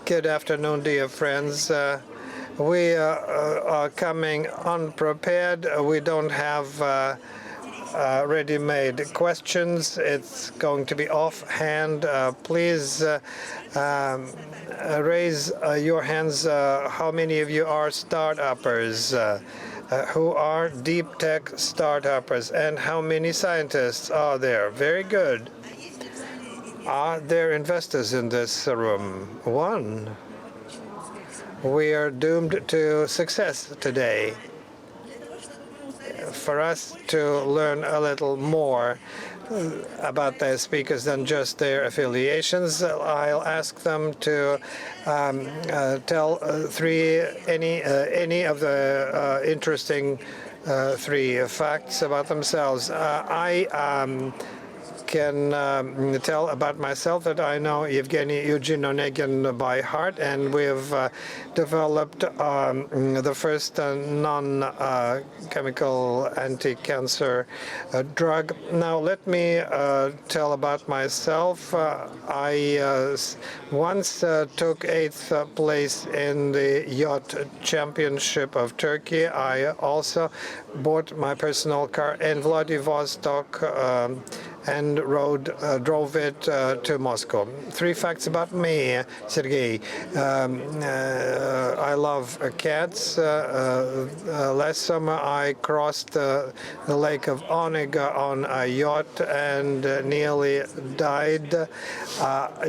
Good afternoon, dear friends. We are coming unprepared. We don't have ready-made questions. It's going to be offhand. Please raise your hands. How many of you are start-uppers? Who are deep tech start-uppers? And how many scientists are there? Very good. Are there investors in this room? One. We are doomed to success today. For us to learn a little more about the speakers than just their affiliations, I'll ask them to tell any of the interesting three facts about themselves. I can tell about myself that I know Eugene Onegin by heart, and we've developed the first non-chemical anti-cancer drug. Now, let me tell about myself. I once took 8th place in the yacht championship of Turkey. I also bought my personal car in Vladivostok and drove it to Moscow. Three facts about me, Sergei. I love cats. Last summer, I crossed the Lake of Onega on a yacht and nearly died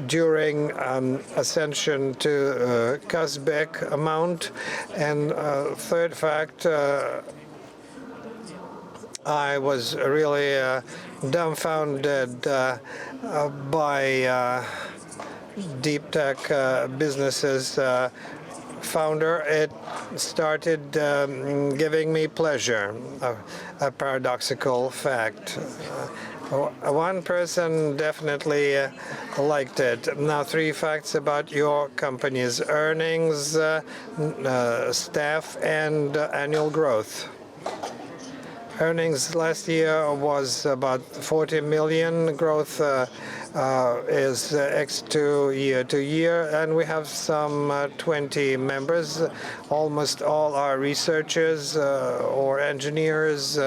during ascension to Kazbek Mount. And third fact, I was really dumbfounded by deep tech businesses founder. It started giving me pleasure, a paradoxical fact. One person definitely liked it. Now, three facts about your company's earnings, staff, and annual growth. Earnings last year was about 40 million. Growth is X2 year to year, and we have some 20 members. Almost all are researchers or engineers.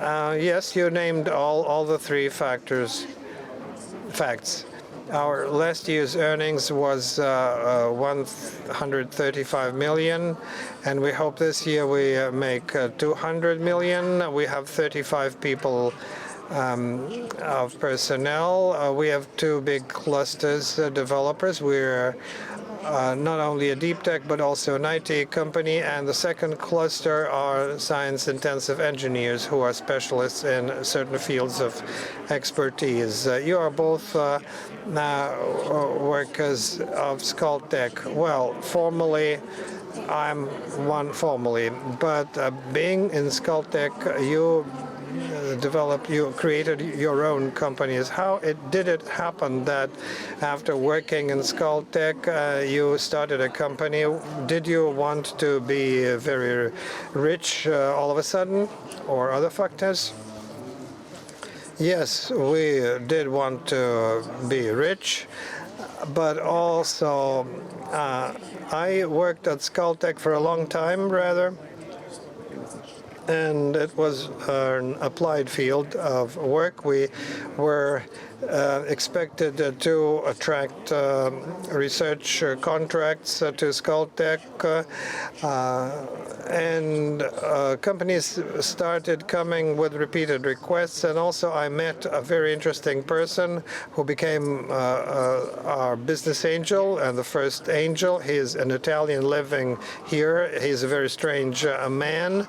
Yes, you named all the three facts. Our last year's earnings was 135 million, and we hope this year we make 200 million. We have 35 people of personnel. We have two big clusters, developers. We're not only a deep tech, but also an IT company. And the second cluster are science-intensive engineers who are specialists in certain fields of expertise. You are both workers of Scienc. Well, formally, I'm one formally, but being in Scienc, you created your own companies. How did it happen that after working in Scienc, you started a company? Did you want to be very rich all of a sudden, or other factors? Yes, we did want to be rich, but also I worked at Scienc for a long time, rather. And it was an applied field of work. We were expected to attract research contracts to Scienc, and companies started coming with repeated requests. And also I met a very interesting person who became our business angel and the first angel. He's an Italian living here. He's a very strange man.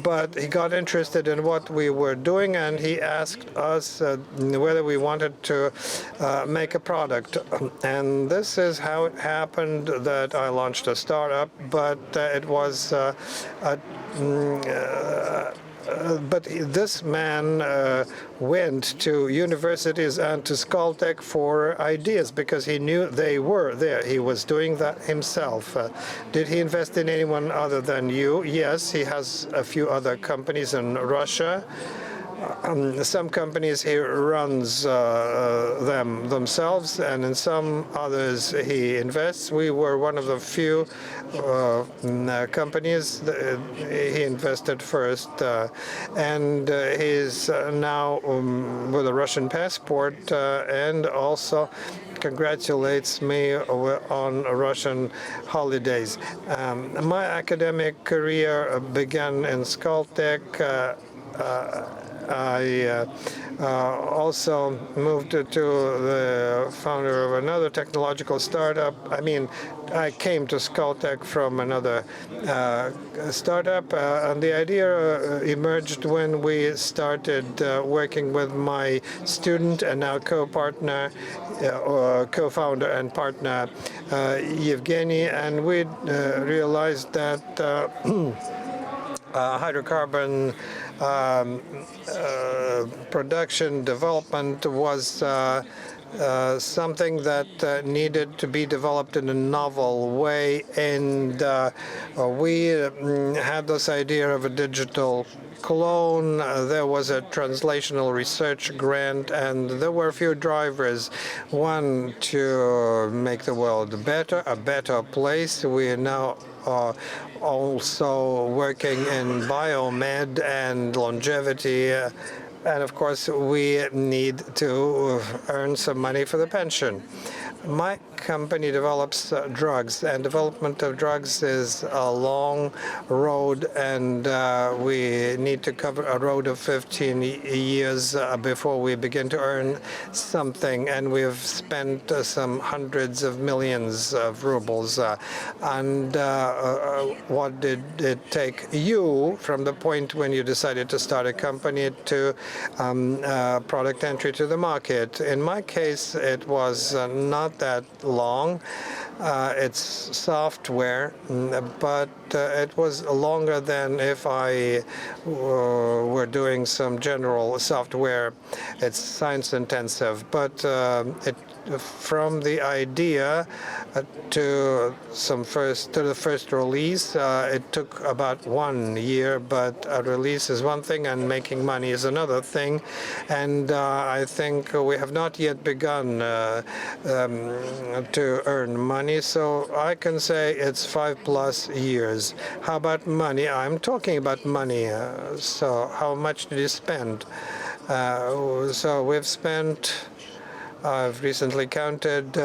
But he got interested in what we were doing, and he asked us whether we wanted to make a product. And this is how it happened that I launched a startup, but it was but this man went to universities and to Scienc for ideas because he knew they were there. He was doing that himself. Did he invest in anyone other than you? Yes, he has a few other companies in Russia. Some companies he runs them themselves, and in some others he invests. We were one of the few companies that he invested first, and he's now with a Russian passport, and also congratulates me on Russian holidays. My academic career began in Scienc. I also moved to the founder of another technological startup. I came to Scienc from another startup, and the idea emerged when we started working with my student and now co-partner, co-founder and partner, Evgeny, and we realized that hydrocarbon production development was something that needed to be developed in a novel way, and we had this idea of a digital clone. There was a translational research grant, and there were a few drivers. One, to make the world better, a better place. We are now also working in biomed and longevity. And of course, we need to earn some money for the pension. My company develops drugs, and development of drugs is a long road, and we need to cover a road of 15 years before we begin to earn something. And we've spent some hundreds of millions of rubles. What did it take you from the point when you decided to start a company to product entry to the market? In my case, it was not that long. It's software, but it was longer than if I were doing some general software. It's science intensive, but from the idea to the first release, it took about 1 year, but a release is one thing and making money is another thing. And I think we have not yet begun to earn money, so I can say it's 5+ years. How about money? I'm talking about money. So how much did you spend? So we've spent, I've recently counted,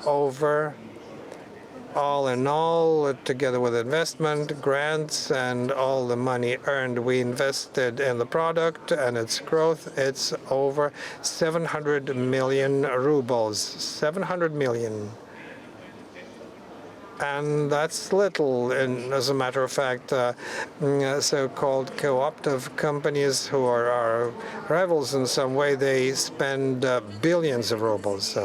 over, all in all, together with investment, grants, and all the money earned, we invested in the product and its growth. It's over 700 million rubles. 700 million. And that's little. And as a matter of fact, so-called co-optive companies who are our rivals in some way, they spend billions of rubles.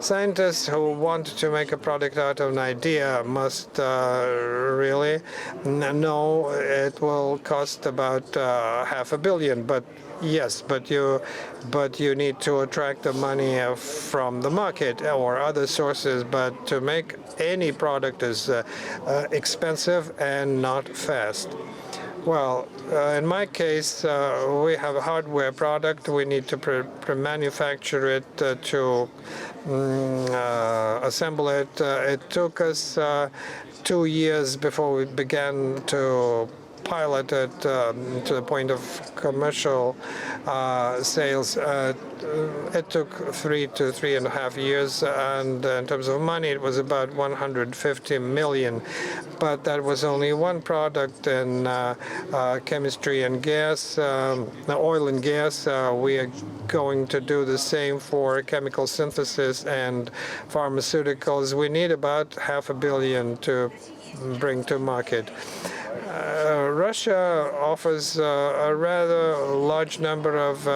Scientists who want to make a product out of an idea must really know it will cost about $500 million. But yes, but you need to attract the money from the market or other sources. But to make any product is expensive and not fast. Well, in my case, we have a hardware product. We need to manufacture it, to assemble it. It took us 2 years before we began to pilot it to the point of commercial sales. It took 3 to 3.5 years, and in terms of money, it was about 150 million. But that was only one product in chemistry and gas, oil and gas. We are going to do the same for chemical synthesis and pharmaceuticals. We need about $500 million to bring to market. Russia offers a rather large number of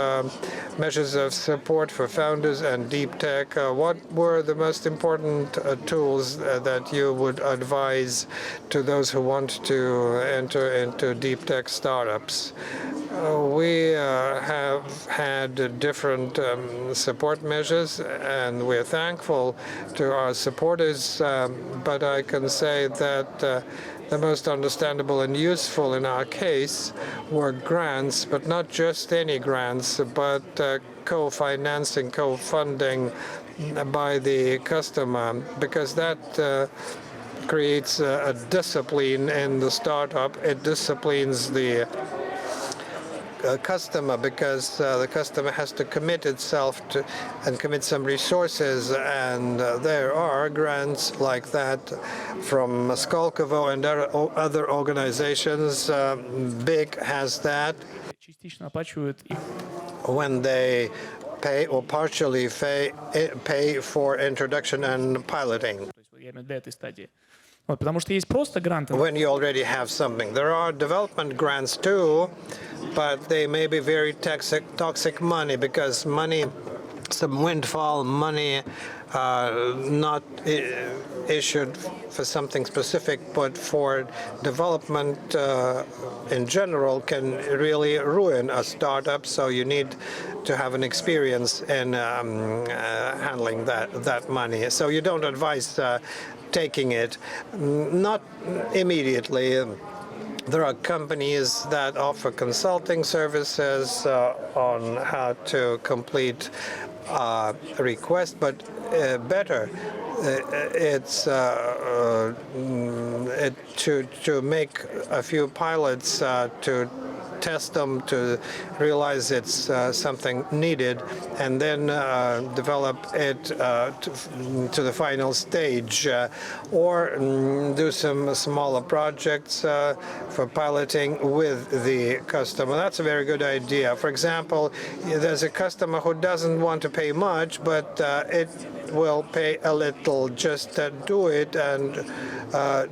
measures of support for founders and deep tech. What were the most important tools that you would advise to those who want to enter into deep tech startups? We have had different support measures, and we're thankful to our supporters, but I can say that the most understandable and useful in our case were grants, but not just any grants, but co-financing, co-funding by the customer, because that creates a discipline in the startup. It disciplines the customer, because the customer has to commit itself to and commit some resources, and there are grants like that from Skolkovo and other organizations. Big has that when they pay or partially pay for introduction and piloting. When you already have something. There are development grants too, but they may be very toxic money, because money, some windfall money, not issued for something specific, but for development in general, can really ruin a startup. So you need to have an experience in handling that money. So you don't advise taking it, not immediately. There are companies that offer consulting services on how to complete a request, but better it's to make a few pilots to test them, to realize it's something needed, and then develop it to the final stage, or do some smaller projects for piloting with the customer. That's a very good idea. For example, there's a customer who doesn't want to pay much, but it will pay a little. Just do it and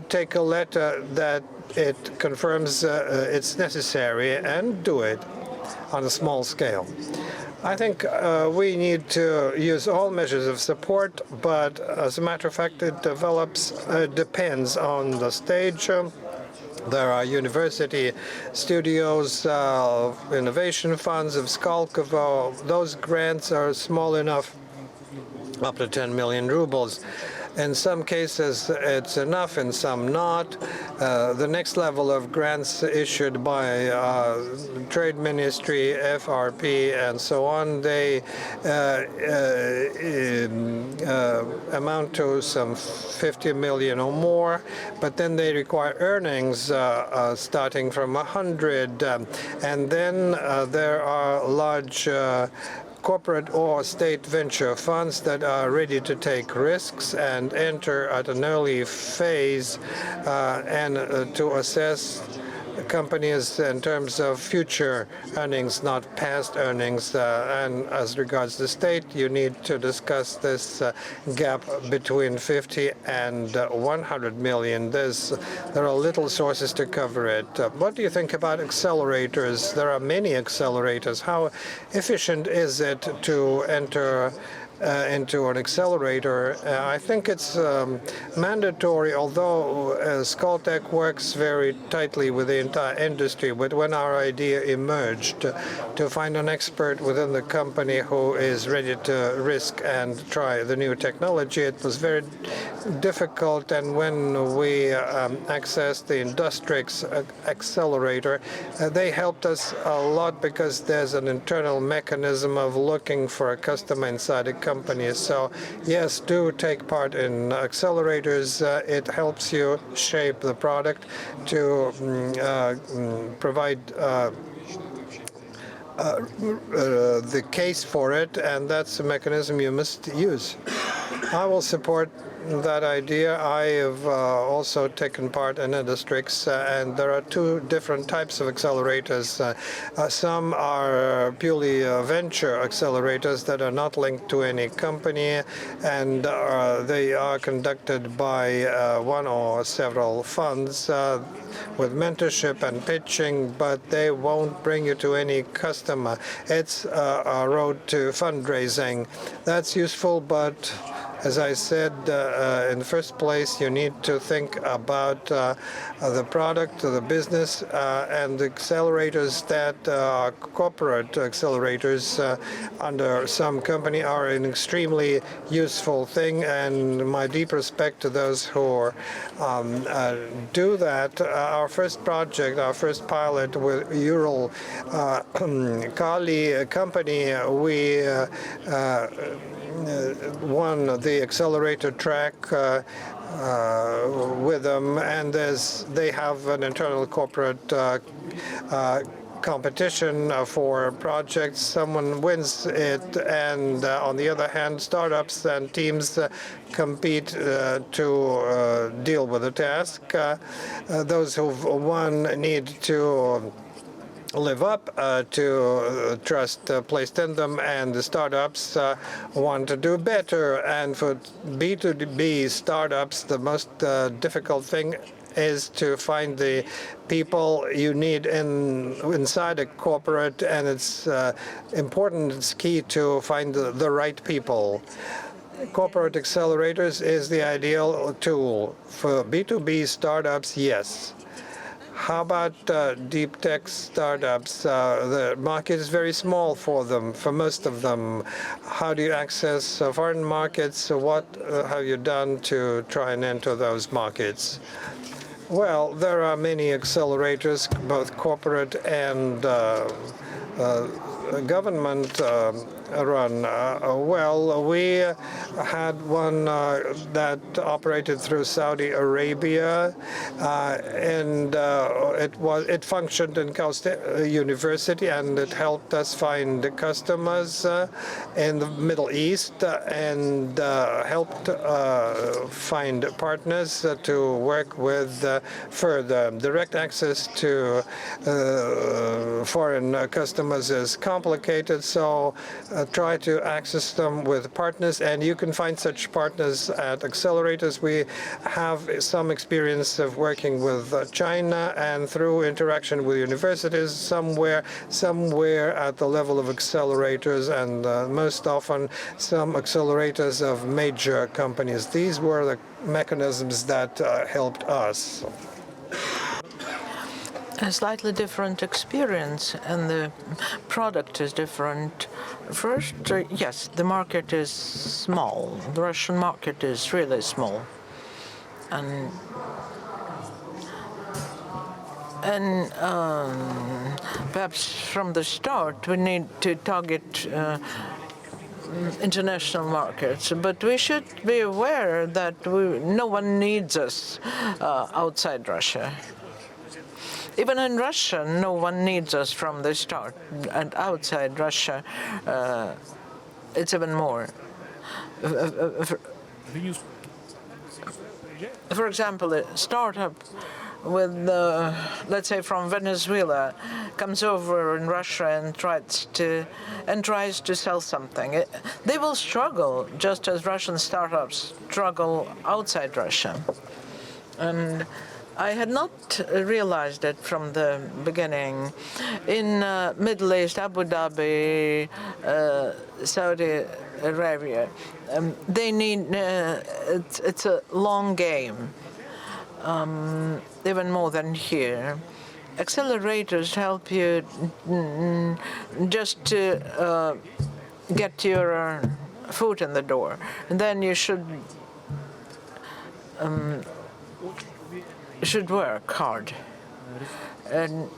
take a letter that it confirms it's necessary, and do it on a small scale. I think we need to use all measures of support, but as a matter of fact, it depends on the stage. There are university studios, innovation funds of Skolkovo. Those grants are small enough, up to 10 million rubles. In some cases, it's enough, in some not. The next level of grants issued by Trade Ministry, FRP, and so on, they amount to some 50 million or more, but then they require earnings starting from 100. And then there are large corporate or state venture funds that are ready to take risks and enter at an early phase and to assess companies in terms of future earnings, not past earnings. And as regards the state, you need to discuss this gap between 50 and 100 million. There are little sources to cover it. What do you think about accelerators? There are many accelerators. How efficient is it to enter into an accelerator? I think it's mandatory, although Skoltech works very tightly with the entire industry. But when our idea emerged to find an expert within the company who is ready to risk and try the new technology, it was very difficult. And when we accessed the Industrix accelerator, they helped us a lot, because there's an internal mechanism of looking for a customer inside a company. So yes, do take part in accelerators. It helps you shape the product to provide the case for it, and that's a mechanism you must use. I will support that idea. I have also taken part in Industrix, and there are two different types of accelerators. Some are purely venture accelerators that are not linked to any company, and they are conducted by one or several funds with mentorship and pitching, but they won't bring you to any customer. It's a road to fundraising. That's useful, but As I said, in the first place, you need to think about the product, the business, and the accelerators that are corporate accelerators under some company are an extremely useful thing. And my deep respect to those who do that. Our first project, our first pilot with Ural Kali company, we won the accelerator track with them, and they have an internal corporate competition for projects. Someone wins it, and on the other hand, startups and teams compete to deal with the task. Those who've won need to live up to trust placed in them, and the startups want to do better. And for B2B startups, the most difficult thing is to find the people you need inside a corporate, and it's important, it's key to find the right people. Corporate accelerators is the ideal tool. For B2B startups, yes. How about deep tech startups? The market is very small for them, for most of them. How do you access foreign markets? What have you done to try and enter those markets? Well, there are many accelerators, both corporate and government run. Well, we had one that operated through Saudi Arabia, and it functioned in University, and it helped us find customers in the Middle East, and helped find partners to work with further. Direct access to foreign customers is complicated, so try to access them with partners, and you can find such partners at accelerators. We have some experience of working with China, and through interaction with universities, somewhere at the level of accelerators, and most often some accelerators of major companies. These were the mechanisms that helped us. A slightly different experience, and the product is different. First, yes, the market is small. The Russian market is really small, and perhaps from the start we need to target international markets, but we should be aware that no one needs us outside Russia. Even in Russia, no one needs us from the start, and outside Russia, it's even more. For example, a startup with, let's say, from Venezuela, comes over in Russia and tries to sell something. They will struggle, just as Russian startups struggle outside Russia. And I had not realized it from the beginning. In Middle East, Abu Dhabi, Saudi Arabia, they need, it's a long game, even more than here. Accelerators help you just to get your foot in the door, and then you should work hard. And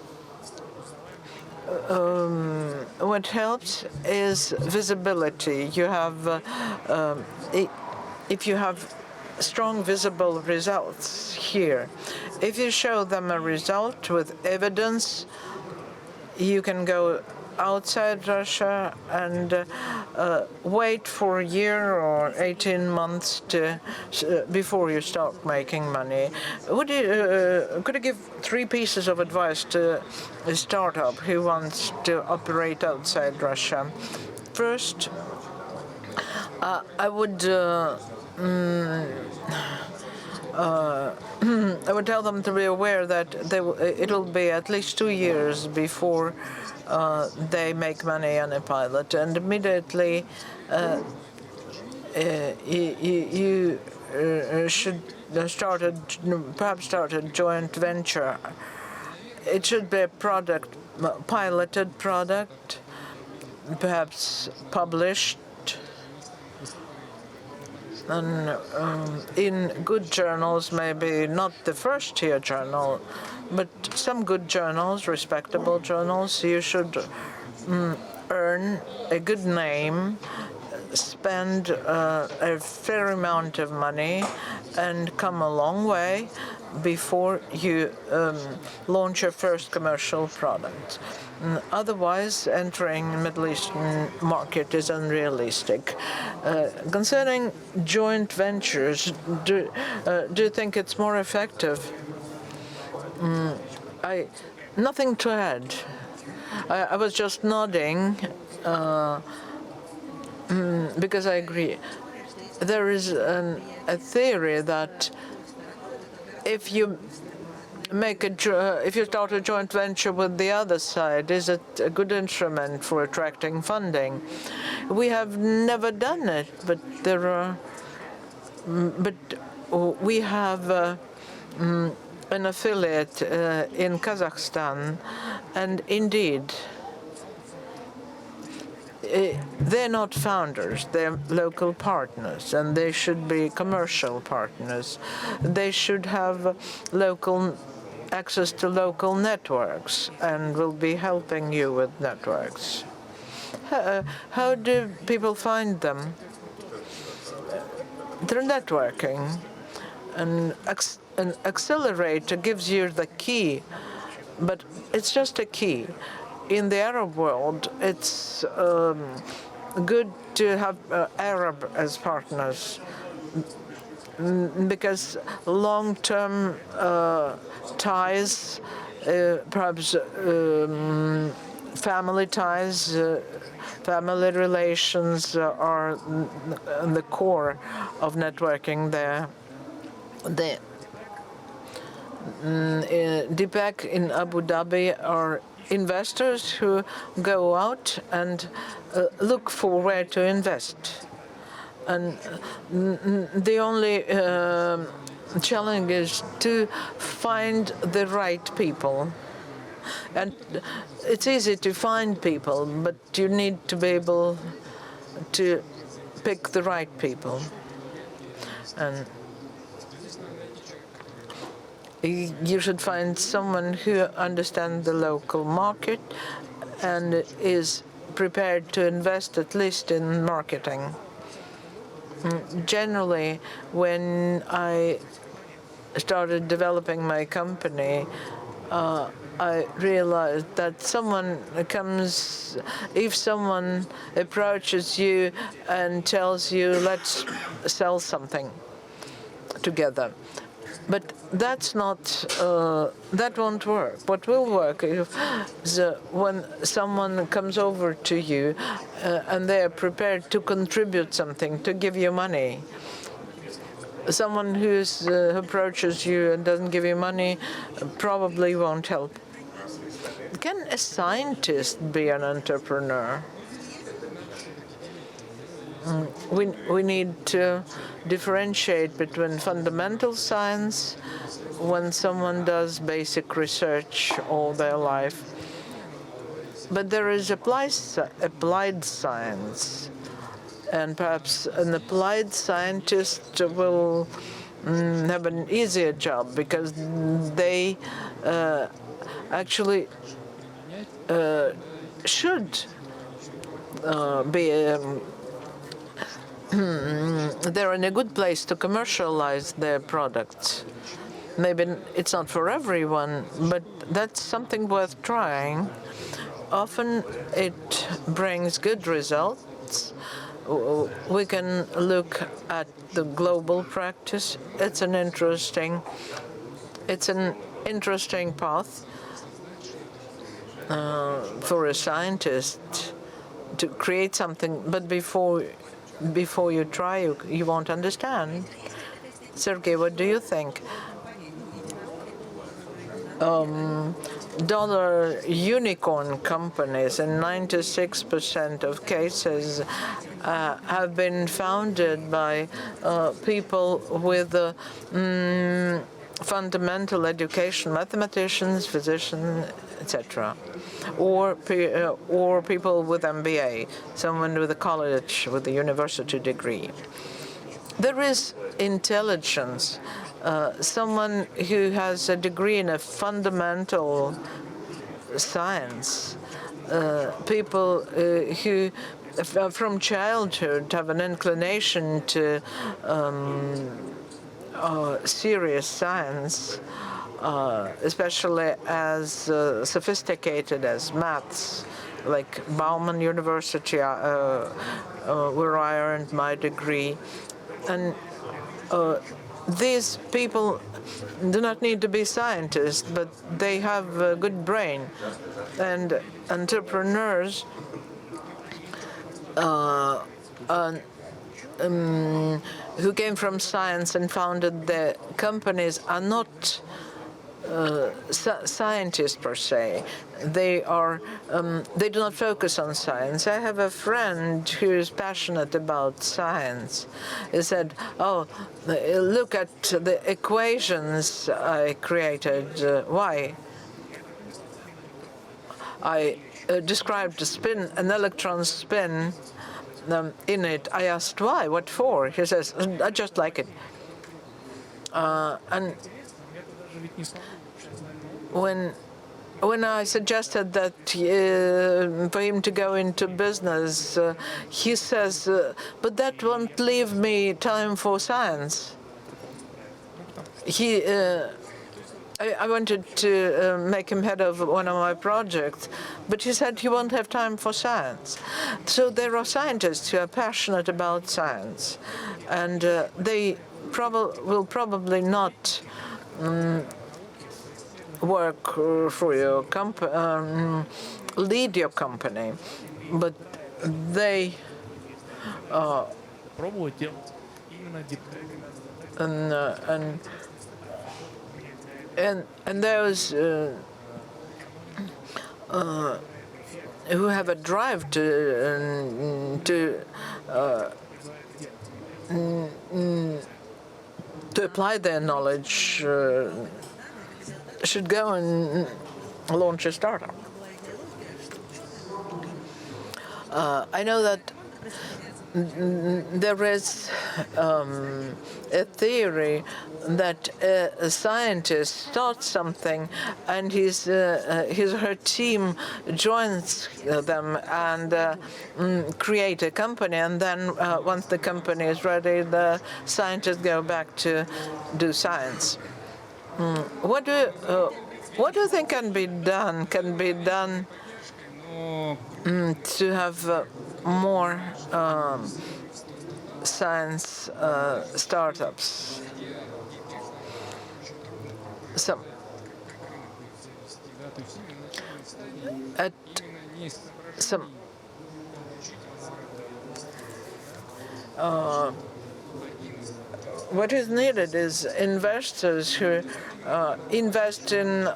what helps is visibility. You have, if you have strong visible results here, if you show them a result with evidence, you can go outside Russia and wait for a year or 18 months before you start making money. Could you give 3 pieces of advice to a startup who wants to operate outside Russia? First, I would tell them to be aware that it'll be at least 2 years before they make money on a pilot, and immediately should perhaps start a joint venture. It should be a product, piloted product, perhaps published and in good journals, maybe not the first-tier journal, but some good journals, respectable journals. You should earn a good name, spend a fair amount of money, and come a long way before you launch your first commercial product. Otherwise, entering the Middle Eastern market is unrealistic. Concerning joint ventures, do you think it's more effective? Nothing to add. I was just nodding because I agree. There is a theory that if you start a joint venture with the other side, is it a good instrument for attracting funding? We have never done it, but we have an affiliate in Kazakhstan, and indeed, they're not founders, they're local partners, and they should be commercial partners. They should have access to local networks and will be helping you with networks. How do people find them? Through networking. An accelerator gives you the key, but it's just a key. In the Arab world, it's good to have Arab as partners because long-term ties, perhaps family ties, family relations are the core of networking there. DPEC in Abu Dhabi are investors who go out and look for where to invest. And the only challenge is to find the right people. And it's easy to find people, but you need to be able to pick the right people. And you should find someone who understands the local market and is prepared to invest at least in marketing. Generally, when I started developing my company, I realized that if someone approaches you and tells you, let's sell something together, but that's not, that won't work. What will work is when someone comes over to you and they are prepared to contribute something, to give you money. Someone who approaches you and doesn't give you money probably won't help. Can a scientist be an entrepreneur? We need to differentiate between fundamental science, when someone does basic research all their life, but there is applied science, and perhaps an applied scientist will have an easier job because they actually should be they're in a good place to commercialize their products. Maybe it's not for everyone, but that's something worth trying. Often it brings good results. We can look at the global practice. It's an interesting path for a scientist to create something, but before you try, you won't understand. Sergei, what do you think? dollar unicorn companies in 96% of cases have been founded by people with fundamental education, mathematicians, physicians, etc., or people with MBA, someone with a college, with a university degree. There is intelligence. Someone who has a degree in a fundamental science, people who from childhood have an inclination to serious science, especially as sophisticated as maths, like Bauman University, where I earned my degree. And these people do not need to be scientists, but they have a good brain. And entrepreneurs who came from science and founded their companies are not scientists per se. They are. They do not focus on science. I have a friend who is passionate about science. He said, "Oh, look at the equations I created. Why? I described a spin, an electron spin." In it, I asked why, what for? He says, I just like it. And when I suggested that for him to go into business, he says, but that won't leave me time for science. I wanted to make him head of one of my projects, but he said he won't have time for science. So there are scientists who are passionate about science, and they will probably not work for your company, lead your company, but they and those who have a drive to apply their knowledge should go and launch a startup. I know that there is a theory that a scientist starts something and his or her team joins them and create a company, and then once the company is ready, the scientists go back to do science. What do you think can be done? Can be done to have more science startups? What is needed is investors who invest in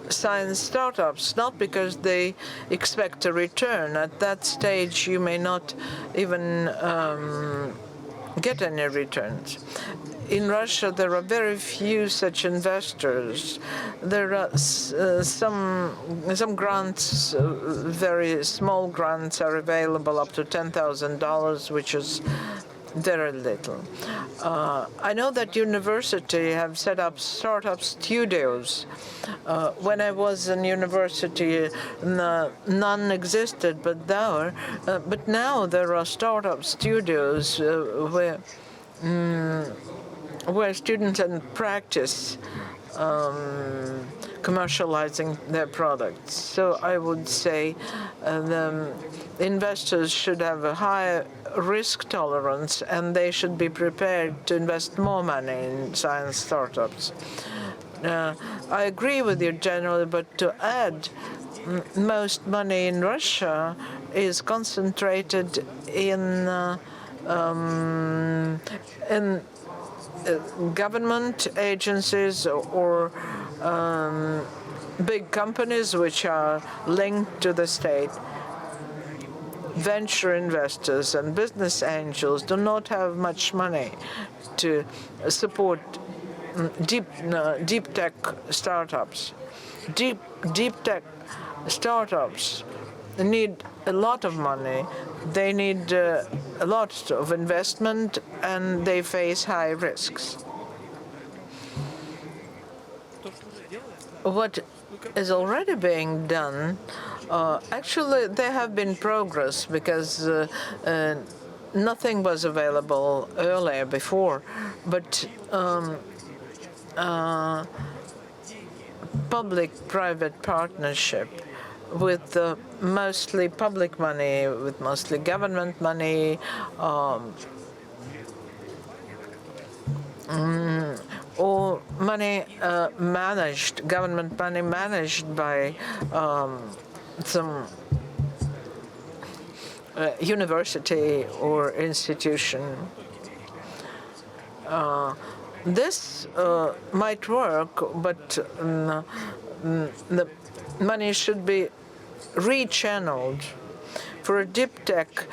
science startups, not because they expect a return. At that stage, you may not even get any returns. In Russia, there are very few such investors. There are some grants, very small grants are available up to $10,000, which is very little. I know that university have set up startup studios. When I was in university, none existed, but now there are startup studios where students can practice commercializing their products. So I would say the investors should have a higher risk tolerance, and they should be prepared to invest more money in science startups. I agree with you generally, but to add, most money in Russia is concentrated in government agencies or big companies which are linked to the state. Venture investors and business angels do not have much money to support deep tech startups. Deep tech startups need a lot of money. They need a lot of investment, and they face high risks. What is already being done, actually there have been progress because nothing was available earlier before, but public-private partnership with mostly public money, with mostly government money, or money managed, government money managed by some university or institution. This might work, but the money should be rechanneled for a deep tech.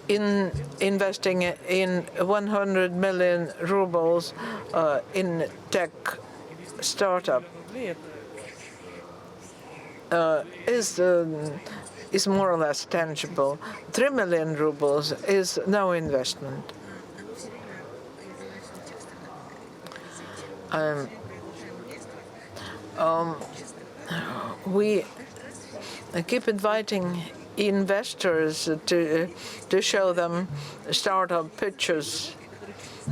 In investing in 100 million rubles in tech startup is more or less tangible. 3 million rubles is no investment. We keep inviting investors to show them startup pitches,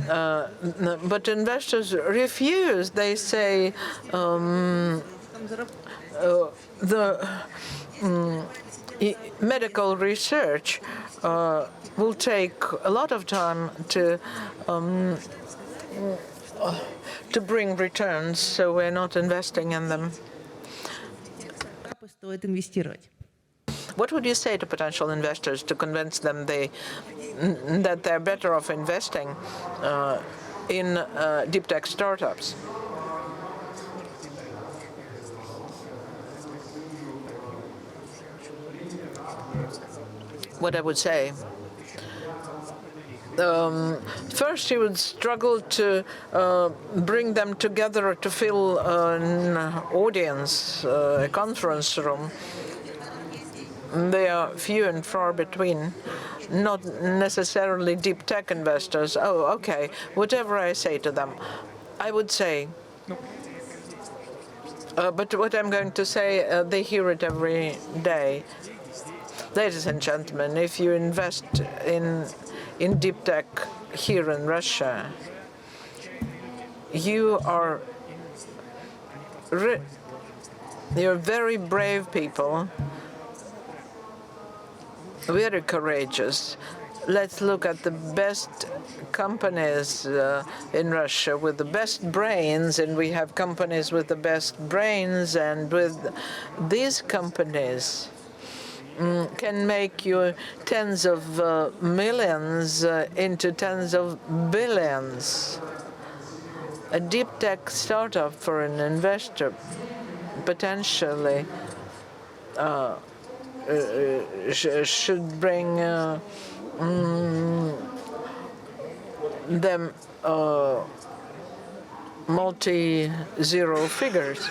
but investors refuse. They say the medical research will take a lot of time to bring returns, so we're not investing in them. What would you say to potential investors to convince them that they're better off investing in deep tech startups? What I would say, first you would struggle to bring them together to fill an audience, a conference room. They are few and far between, not necessarily deep tech investors. Oh, okay, whatever I say to them, I would say. But what I'm going to say, they hear it every day. Ladies and gentlemen, if you invest in deep tech here in Russia, you're very brave people, very courageous. Let's look at the best companies in Russia with the best brains, and we have companies with the best brains, and with these companies can make you tens of millions into tens of billions. A deep tech startup for an investor potentially should bring them multi-zero figures.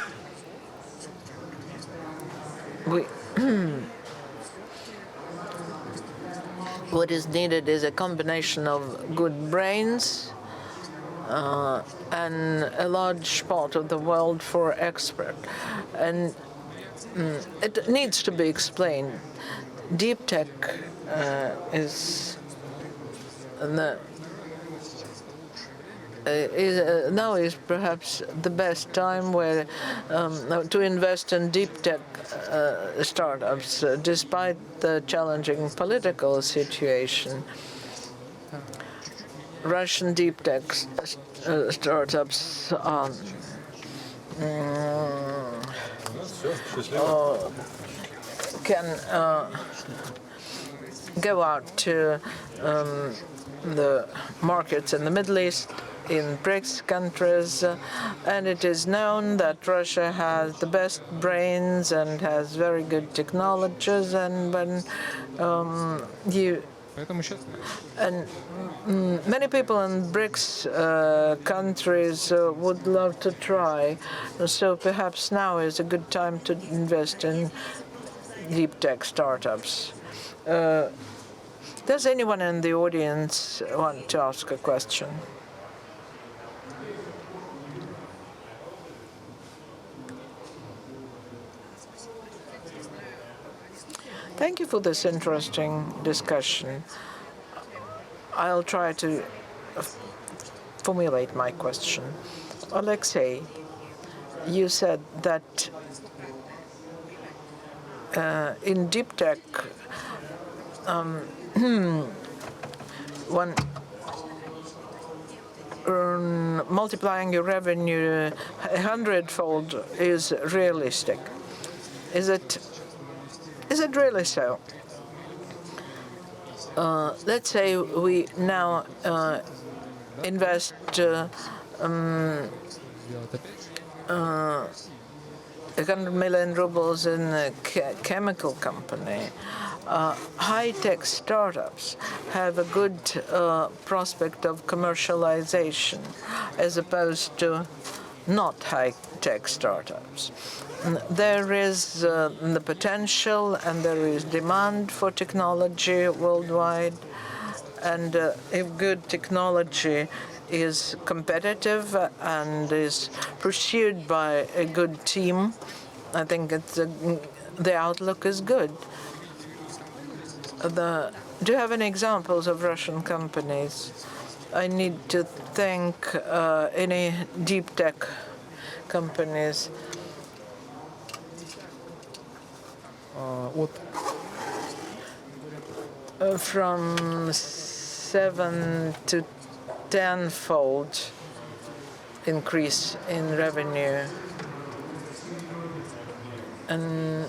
What is needed is a combination of good brains and a large part of the world for expert. And it needs to be explained. Deep tech now is perhaps the best time where to invest in deep tech startups, despite the challenging political situation. Russian deep tech startups can go out to the markets in the Middle East in BRICS countries, and it is known that Russia has the best brains and has very good technologies, and when many people in BRICS countries would love to try. So perhaps now is a good time to invest in deep tech startups. Does anyone in the audience want to ask a question? Thank you for this interesting discussion. I'll try to formulate my question. Alexey, you said that in deep tech, multiplying your revenue 100-fold is realistic. Is it really so? Let's say we now invest 100 million rubles in a chemical company. High-tech startups have a good prospect of commercialization as opposed to not high-tech startups. There is the potential and there is demand for technology worldwide. And if good technology is competitive and is pursued by a good team, I think the outlook is good. Do you have any examples of Russian companies? I need to think any deep tech companies. From 7 to 10-fold increase in revenue, and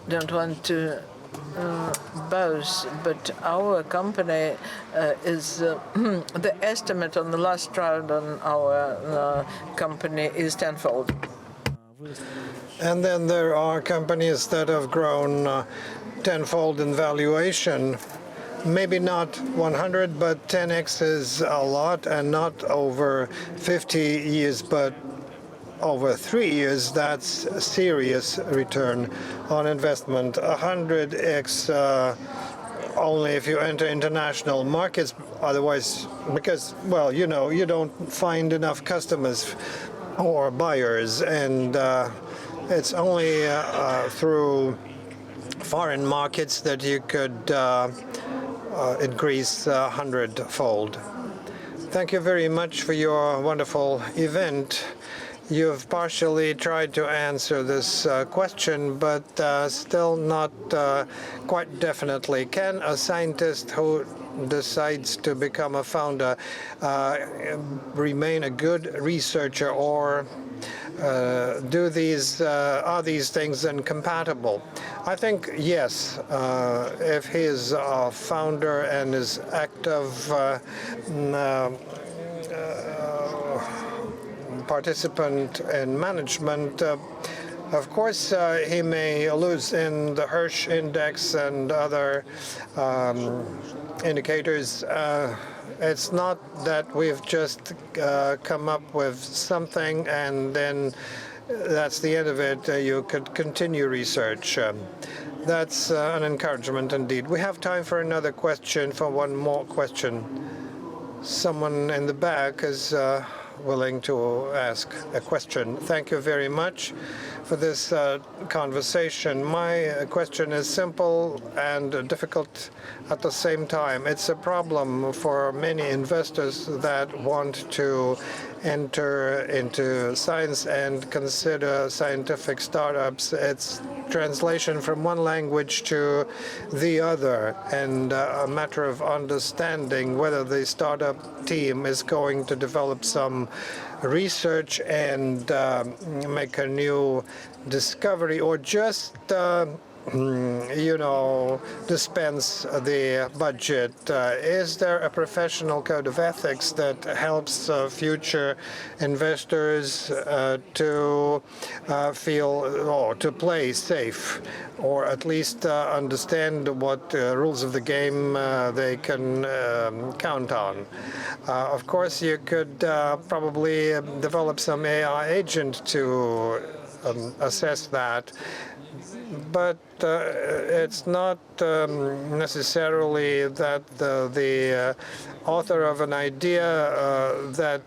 don't want to boast, but our company is the estimate on the last round on our company is 10-fold. And then there are companies that have grown tenfold in valuation. Maybe not 100, but 10x is a lot, and not over 50 years, but over 3 years. That's a serious return on investment. 100x only if you enter international markets. Otherwise, because, well, you know, you don't find enough customers or buyers, and it's only through foreign markets that you could increase 100-fold. Thank you very much for your wonderful event. You've partially tried to answer this question, but still not quite definitely. Can a scientist who decides to become a founder remain a good researcher, or are these things incompatible? I think yes. If he is a founder and is active participant in management, of course he may lose in the Hirsch index and other indicators. It's not that we've just come up with something and then that's the end of it. You could continue research. That's an encouragement indeed. We have time for another question, for one more question. Someone in the back is willing to ask a question. Thank you very much for this conversation. My question is simple and difficult at the same time. It's a problem for many investors that want to enter into science and consider scientific startups. It's translation from one language to the other, and a matter of understanding whether the startup team is going to develop some research and make a new discovery, or just dispense the budget? Is there a professional code of ethics that helps future investors to feel or to play safe, or at least understand what rules of the game they can count on? Of course, you could probably develop some AI agent to assess that. But it's not necessarily that the author of an idea that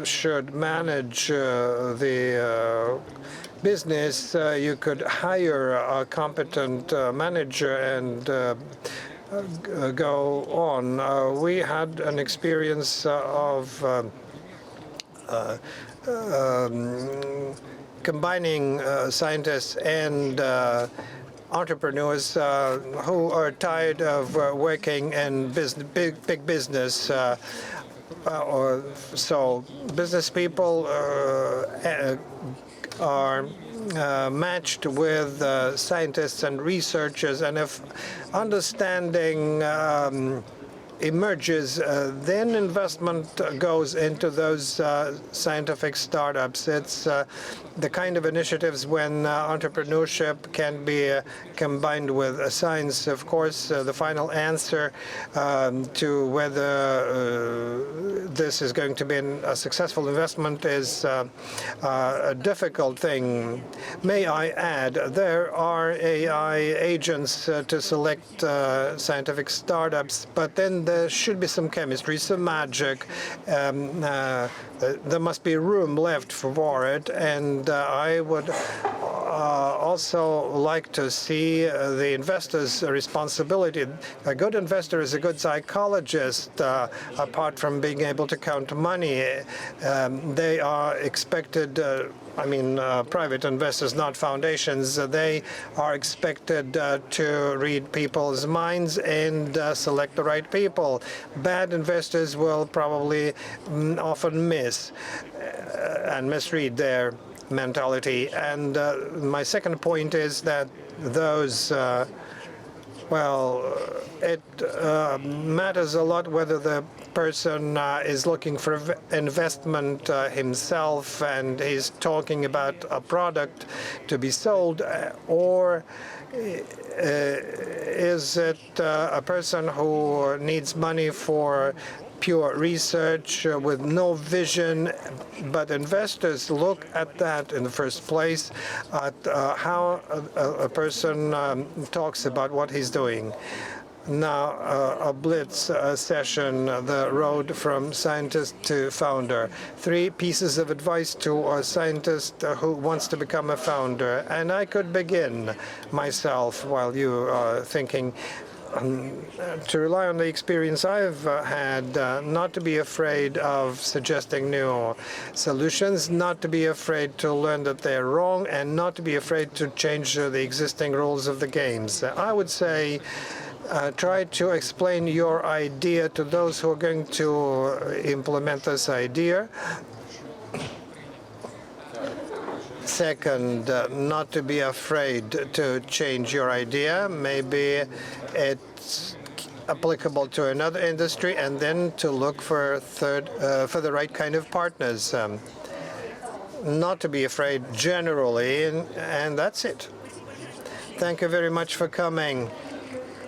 should manage the business. You could hire a competent manager and go on. We had an experience of combining scientists and entrepreneurs who are tired of working in big business. So business people are matched with scientists and researchers, and if understanding emerges, then investment goes into those scientific startups. It's the kind of initiatives when entrepreneurship can be combined with science. Of course, the final answer to whether this is going to be a successful investment is a difficult thing. May I add, there are AI agents to select scientific startups, but then there should be some chemistry, some magic. There must be room left for it, and I would also like to see the investor's responsibility. A good investor is a good psychologist. Apart from being able to count money, they are expected. Private investors, not foundations, they are expected to read people's minds and select the right people. Bad investors will probably often miss and misread their mentality. And my second point is that those it matters a lot whether the person is looking for investment himself and he's talking about a product to be sold, or is it a person who needs money for pure research with no vision. But investors look at that in the first place, at how a person talks about what he's doing. Now, a blitz session, the road from scientist to founder. 3 pieces of advice to a scientist who wants to become a founder. And I could begin myself while you are thinking. To rely on the experience I've had, not to be afraid of suggesting new solutions, not to be afraid to learn that they're wrong, and not to be afraid to change the existing rules of the games. I would say try to explain your idea to those who are going to implement this idea. Second, not to be afraid to change your idea. Maybe it's applicable to another industry, and then to look for for the right kind of partners. Not to be afraid generally, and that's it. Thank you very much for coming.